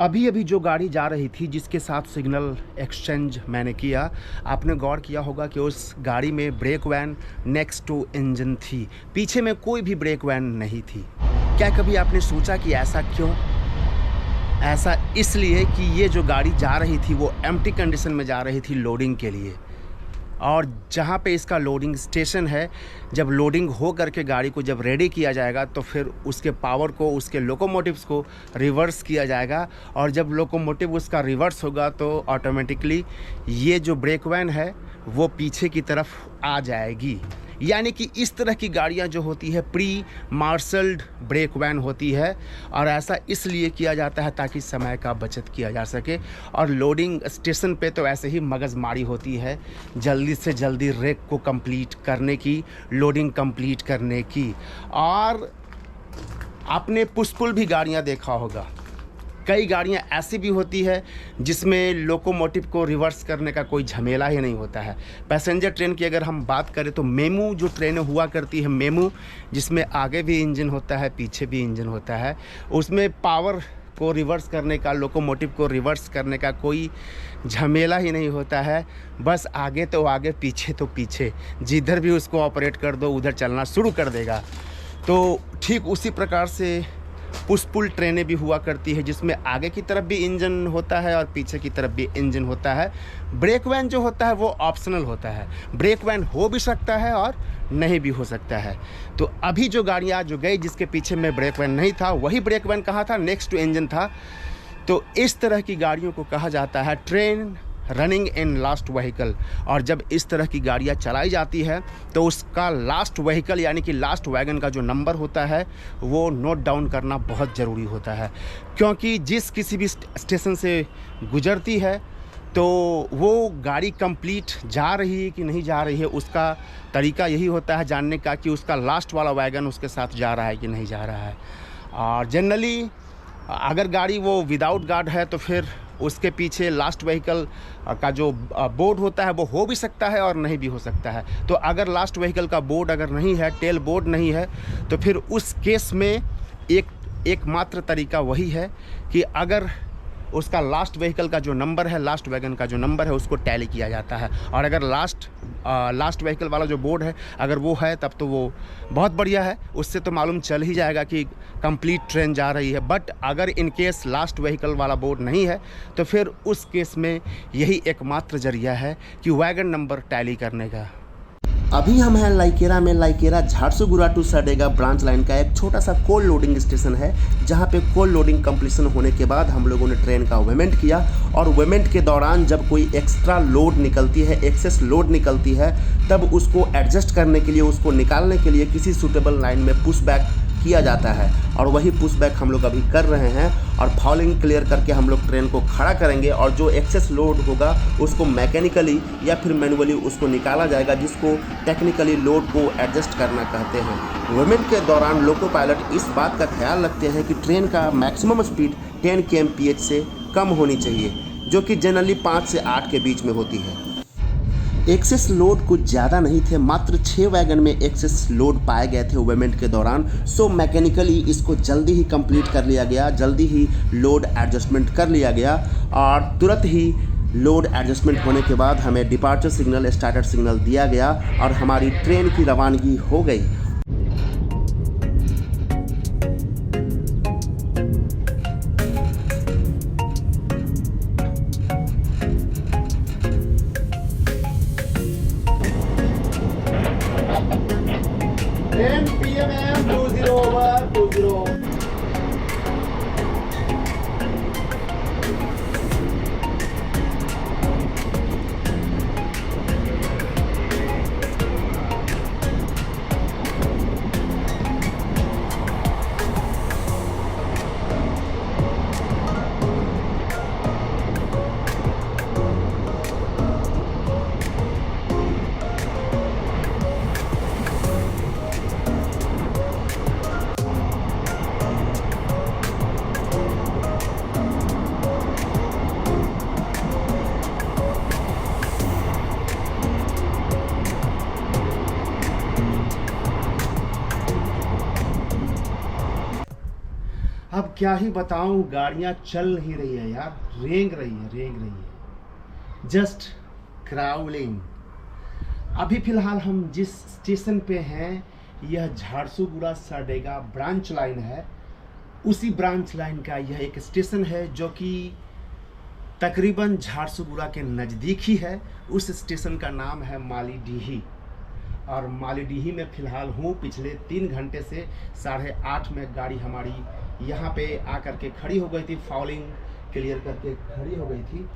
अभी अभी जो गाड़ी जा रही थी जिसके साथ सिग्नल एक्सचेंज मैंने किया, आपने गौर किया होगा कि उस गाड़ी में brake van next to engine थी, पीछे में कोई भी ब्रेक वैन नहीं थी। क्या कभी आपने सोचा कि ऐसा क्यों? ऐसा इसलिए कि ये जो गाड़ी जा रही थी वो एम्प्टी कंडीशन में जा रही थी लोडिंग के लिए, और जहाँ पे इसका लोडिंग स्टेशन है, जब लोडिंग हो करके गाड़ी को जब रेडी किया जाएगा तो फिर उसके पावर को, उसके लोकोमोटिव्स को रिवर्स किया जाएगा, और जब लोकोमोटिव उसका रिवर्स होगा तो ऑटोमेटिकली ये जो ब्रेक वैन है वो पीछे की तरफ आ जाएगी। यानी कि इस तरह की गाड़ियां जो होती है प्री मार्शल्ड ब्रेक वैन होती है, और ऐसा इसलिए किया जाता है ताकि समय का बचत किया जा सके। और लोडिंग स्टेशन पे तो ऐसे ही मगजमारी होती है, जल्दी से जल्दी रेक को कंप्लीट करने की, लोडिंग कंप्लीट करने की। और आपने पुशपुल भी गाड़ियां देखा होगा, कई गाड़ियां ऐसी भी होती है जिसमें लोकोमोटिव को रिवर्स करने का कोई झमेला ही नहीं होता है। पैसेंजर ट्रेन की अगर हम बात करें तो मेमू जो ट्रेनें हुआ करती है, मेमू जिसमें आगे भी इंजन होता है पीछे भी इंजन होता है, उसमें पावर को रिवर्स करने का, लोकोमोटिव को रिवर्स करने का कोई झमेला ही नहीं होता है। बस आगे तो आगे, पीछे तो पीछे, जिधर भी उसको ऑपरेट कर दो उधर चलना शुरू कर देगा। तो ठीक उसी प्रकार से पुश पुल ट्रेनें भी हुआ करती है जिसमें आगे की तरफ भी इंजन होता है और पीछे की तरफ भी इंजन होता है। ब्रेक वैन जो होता है वो ऑप्शनल होता है, ब्रेक वैन हो भी सकता है और नहीं भी हो सकता है। तो अभी जो गाड़ियाँ जो गई जिसके पीछे में ब्रेक वैन नहीं था, वही ब्रेक वैन कहाँ था? नेक्स्ट टू इंजन था। तो इस तरह की गाड़ियों को कहा जाता है train running in last vehicle. और जब इस तरह की गाड़ियाँ चलाई जाती है तो उसका लास्ट व्हीकल यानी कि लास्ट वैगन का जो नंबर होता है वो नोट डाउन करना बहुत ज़रूरी होता है, क्योंकि जिस किसी भी स्टेशन से गुजरती है तो वो गाड़ी कंप्लीट जा रही है कि नहीं जा रही है, उसका तरीका यही होता है जानने का कि उसका लास्ट वाला वैगन उसके साथ जा रहा है कि नहीं जा रहा है। और जनरली अगर गाड़ी वो विदाउट गार्ड है तो फिर उसके पीछे लास्ट व्हीकल का जो बोर्ड होता है वो हो भी सकता है और नहीं भी हो सकता है। तो अगर लास्ट व्हीकल का बोर्ड अगर नहीं है, टेल बोर्ड नहीं है, तो फिर उस केस में एकमात्र तरीका वही है कि अगर उसका लास्ट व्हीकल का जो नंबर है, लास्ट वैगन का जो नंबर है, उसको टैली किया जाता है। और अगर लास्ट व्हीकल वाला जो बोर्ड है अगर वो है तब तो वो बहुत बढ़िया है, उससे तो मालूम चल ही जाएगा कि कंप्लीट ट्रेन जा रही है। बट अगर इन केस लास्ट व्हीकल वाला बोर्ड नहीं है तो फिर उस केस में यही एकमात्र जरिया है कि वैगन नंबर टैली करने का। अभी हम हैं लाइकेरा में। लाइकेरा झारसुगुड़ा टू सरडेगा ब्रांच लाइन का एक छोटा सा कोल्ड लोडिंग स्टेशन है, जहां पे कोल्ड लोडिंग कंप्लीशन होने के बाद हम लोगों ने ट्रेन का वेमेंट किया, और वेमेंट के दौरान जब कोई एक्स्ट्रा लोड निकलती है, एक्सेस लोड निकलती है, तब उसको एडजस्ट करने के लिए, उसको निकालने के लिए किसी सूटेबल लाइन में पुश बैक किया जाता है। और वही पुश बैक हम लोग अभी कर रहे हैं, और फॉलिंग क्लियर करके हम लोग ट्रेन को खड़ा करेंगे, और जो एक्सेस लोड होगा उसको मैकेनिकली या फिर मैनुअली उसको निकाला जाएगा, जिसको टेक्निकली लोड को एडजस्ट करना कहते हैं। वेमेंट के दौरान लोको पायलट इस बात का ख्याल रखते हैं कि ट्रेन का मैक्सिमम स्पीड 10 kmph से कम होनी चाहिए, जो कि जनरली 5 से 8 के बीच में होती है। एक्सेस लोड कुछ ज़्यादा नहीं थे, मात्र 6 वैगन में एक्सेस लोड पाए गए थे वेमेंट के दौरान। सो मैकेनिकली इसको जल्दी ही कंप्लीट कर लिया गया, जल्दी ही लोड एडजस्टमेंट कर लिया गया, और तुरंत ही लोड एडजस्टमेंट होने के बाद हमें डिपार्चर सिग्नल, स्टार्टर सिग्नल दिया गया, और हमारी ट्रेन की रवानगी हो गई। PM 20 over 20। अब क्या ही बताऊं, गाड़ियां चल नहीं रही है यार, रेंग रही है जस्ट क्राउलिंग। अभी फ़िलहाल हम जिस स्टेशन पे हैं यह झारसुगुड़ा सरडेगा ब्रांच लाइन है। उसी ब्रांच लाइन का यह एक स्टेशन है जो कि तकरीबन झारसुगुड़ा के नज़दीक ही है। उस स्टेशन का नाम है मालीडीही, और मालीडीही में फ़िलहाल हूँ। पिछले 3 घंटे से 8:30 में गाड़ी हमारी यहाँ पे आकर के खड़ी हो गई थी, फाउलिंग क्लियर करके खड़ी हो गई थी।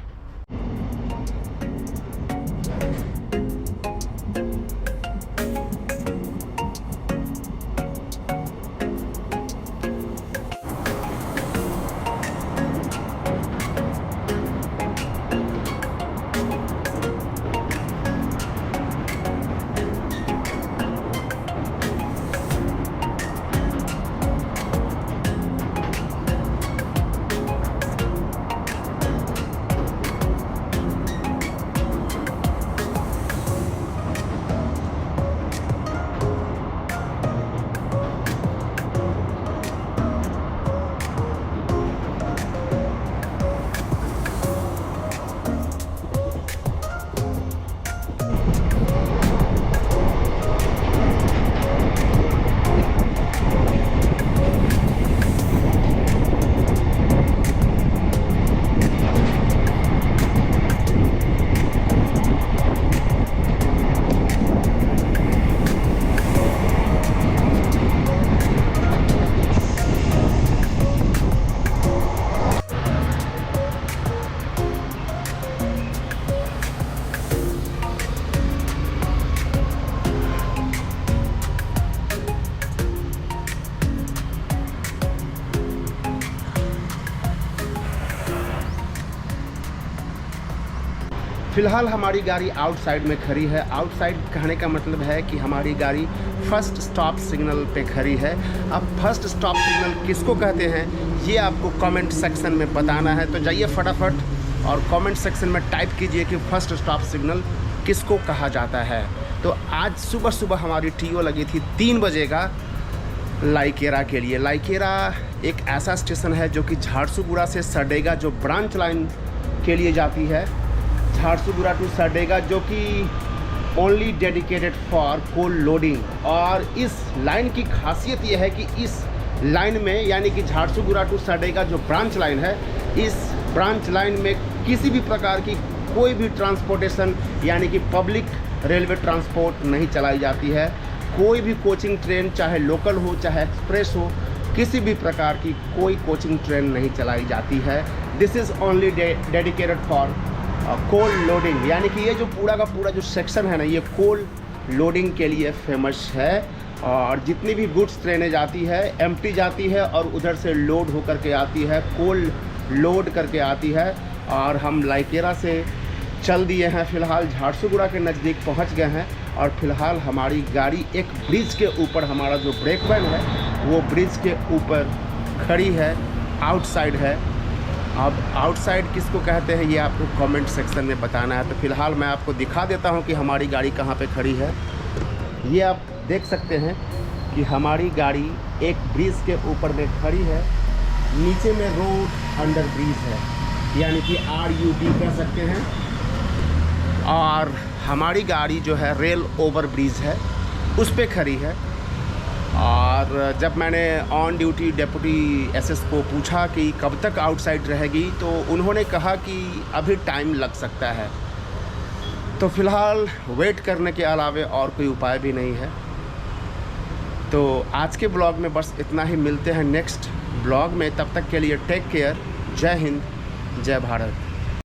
फ़िलहाल हमारी गाड़ी आउटसाइड में खड़ी है। आउटसाइड कहने का मतलब है कि हमारी गाड़ी फर्स्ट स्टॉप सिग्नल पे खड़ी है। अब फर्स्ट स्टॉप सिग्नल किसको कहते हैं ये आपको कमेंट सेक्शन में बताना है, तो जाइए फटाफट और कमेंट सेक्शन में टाइप कीजिए कि फर्स्ट स्टॉप सिग्नल किसको कहा जाता है। तो आज सुबह सुबह हमारी टीओ लगी थी 3 बजे का लाइकेरा के लिए। लाइकेरा एक ऐसा स्टेशन है जो कि झारसुगुड़ा से सरडेगा जो ब्रांच लाइन के लिए जाती है, झारसुगुड़ा टू सरडेगा, जो कि only dedicated for coal loading. और इस लाइन की खासियत यह है कि इस लाइन में यानी कि झारसुगुड़ा टू सरडेगा जो ब्रांच लाइन है, इस ब्रांच लाइन में किसी भी प्रकार की कोई भी ट्रांसपोर्टेशन यानी कि पब्लिक रेलवे ट्रांसपोर्ट नहीं चलाई जाती है। कोई भी कोचिंग ट्रेन चाहे लोकल हो चाहे एक्सप्रेस हो, किसी भी प्रकार की कोई कोचिंग ट्रेन नहीं चलाई जाती है। This is only dedicated for coal loading, यानी कि ये जो पूरा का पूरा जो सेक्शन है ना, ये कोल लोडिंग के लिए फेमस है। और जितनी भी गुड्स ट्रेनें जाती है एम्प्टी जाती है और उधर से लोड होकर के आती है, कोल लोड करके आती है। और हम लाइकेरा से चल दिए हैं, फ़िलहाल झारसुगुड़ा के नज़दीक पहुंच गए हैं। और फ़िलहाल हमारी गाड़ी एक ब्रिज के ऊपर, हमारा जो ब्रेक वैन है वो ब्रिज के ऊपर खड़ी है, आउटसाइड है। अब आउटसाइड किसको कहते हैं ये आपको कमेंट सेक्शन में बताना है। तो फ़िलहाल मैं आपको दिखा देता हूं कि हमारी गाड़ी कहां पे खड़ी है। ये आप देख सकते हैं कि हमारी गाड़ी एक ब्रिज के ऊपर में खड़ी है। नीचे में रोड अंडर ब्रिज है, यानी कि RUB कह सकते हैं। और हमारी गाड़ी जो है रेल ओवर ब्रिज है, उस पे खड़ी है। और जब मैंने ऑन ड्यूटी डिप्टी SS को पूछा कि कब तक आउटसाइड रहेगी, तो उन्होंने कहा कि अभी टाइम लग सकता है। तो फ़िलहाल वेट करने के अलावे और कोई उपाय भी नहीं है। तो आज के ब्लॉग में बस इतना ही, मिलते हैं नेक्स्ट ब्लॉग में। तब तक के लिए टेक केयर, जय हिंद, जय भारत।